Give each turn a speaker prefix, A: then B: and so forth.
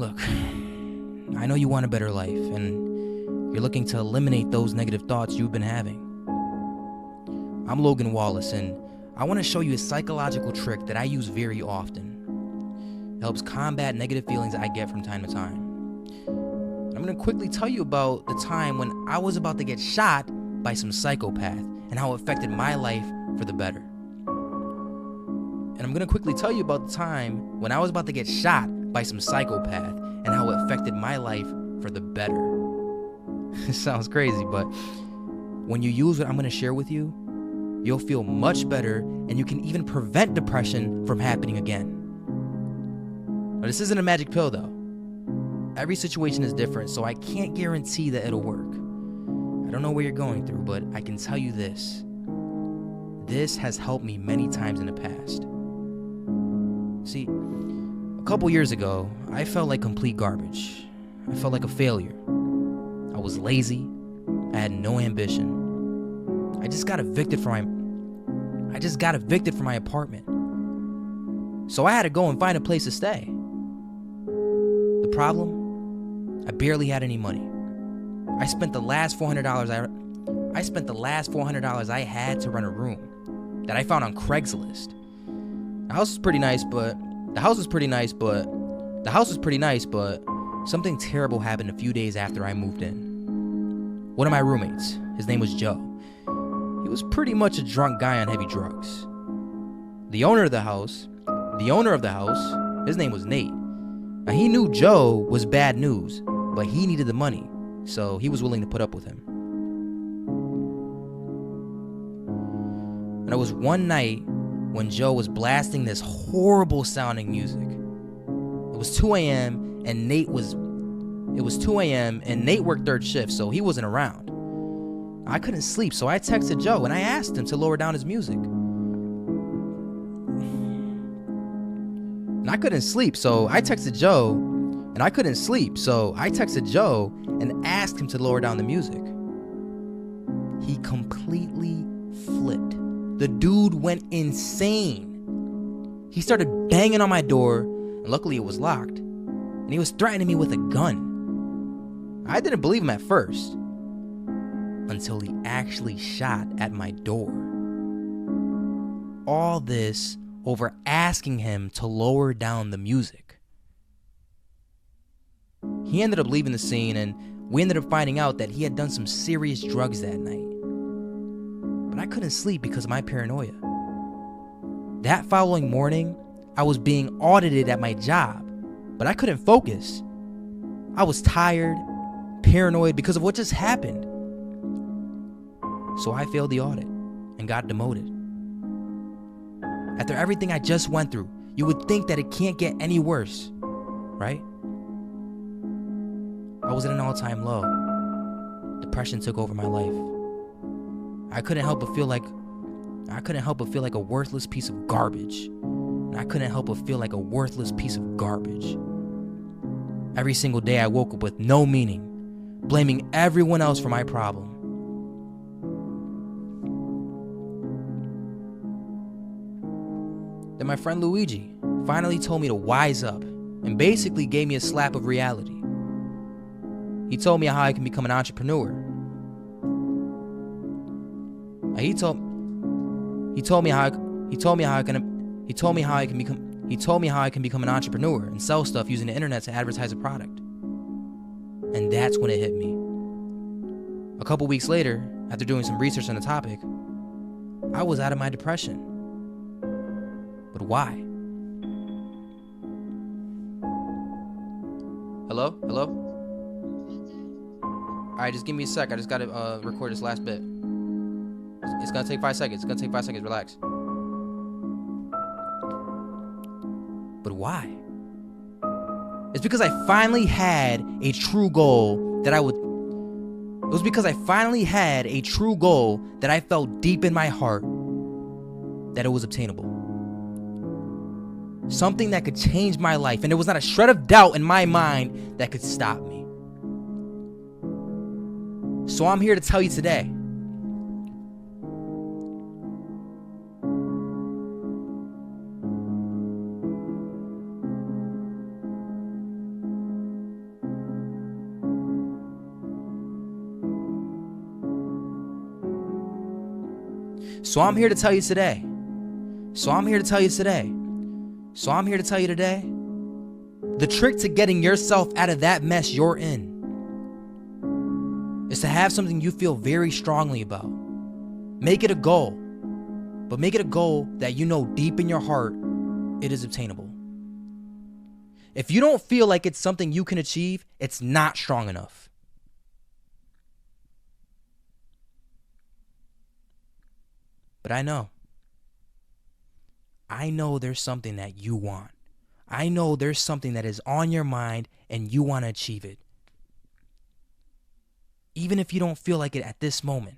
A: Look, I know you want a better life, and you're looking to eliminate those negative thoughts you've been having. I'm Logan Wallace, and I want to show you a psychological trick that I use very often. It helps combat negative feelings I get from time to time. I'm going to quickly tell you about the time when I was about to get shot by some psychopath and how it affected my life for the better. And I'm going to quickly tell you about the time when I was about to get shot by some psychopath and how it affected my life for the better. It sounds crazy, but when you use what I'm going to share with you, you'll feel much better, and you can even prevent depression from happening again. Now, this isn't a magic pill, though. Every situation is different, so I can't guarantee that it'll work. I don't know what you're going through, but I can tell you this. This has helped me many times in the past. See, a couple years ago, I felt like complete garbage. I felt like a failure. I was lazy. I had no ambition. I just got evicted from my apartment. So I had to go and find a place to stay. The problem? I barely had any money. I spent the last $400 I had to rent a room that I found on Craigslist. The house was pretty nice, but something terrible happened a few days after I moved in. One of my roommates, his name was Joe. He was pretty much a drunk guy on heavy drugs. The owner of the house, his name was Nate. Now, he knew Joe was bad news, but he needed the money, so he was willing to put up with him. And it was one night when Joe was blasting this horrible sounding music. It was 2 a.m. and Nate worked third shift, so he wasn't around. I couldn't sleep, so I texted Joe and I asked him to lower down his music. And I couldn't sleep, so I texted Joe and asked him to lower down the music. He completely flipped. The dude went insane. He started banging on my door, and luckily it was locked, and he was threatening me with a gun. I didn't believe him at first, until he actually shot at my door. All this over asking him to lower down the music. He ended up leaving the scene, and we ended up finding out that he had done some serious drugs that night. But I couldn't sleep because of my paranoia. That following morning, I was being audited at my job, but I couldn't focus. I was tired, paranoid because of what just happened. So I failed the audit and got demoted. After everything I just went through, you would think that it can't get any worse, right? I was at an all-time low. Depression took over my life. I couldn't help but feel like a worthless piece of garbage. And I couldn't help but feel like a worthless piece of garbage. Every single day I woke up with no meaning, blaming everyone else for my problem. Then my friend Luigi finally told me to wise up and basically gave me a slap of reality. He told me how I can become an entrepreneur. He told me how I can become an entrepreneur and sell stuff using the internet to advertise a product. And that's when it hit me. A couple weeks later, after doing some research on the topic, I was out of my depression. But why? Hello? Alright, just give me a sec. I just gotta record this last bit. It's gonna take 5 seconds. Relax. But why? It's because I finally had a true goal that I felt deep in my heart that it was obtainable. Something that could change my life, and there was not a shred of doubt in my mind that could stop me. So I'm here to tell you today. So I'm here to tell you today. So I'm here to tell you today. So I'm here to tell you today. The trick to getting yourself out of that mess you're in is to have something you feel very strongly about. Make it a goal, but make it a goal that you know deep in your heart it is obtainable. If you don't feel like it's something you can achieve, it's not strong enough. But I know there's something that you want. I know there's something that is on your mind and you want to achieve it. Even if you don't feel like it at this moment.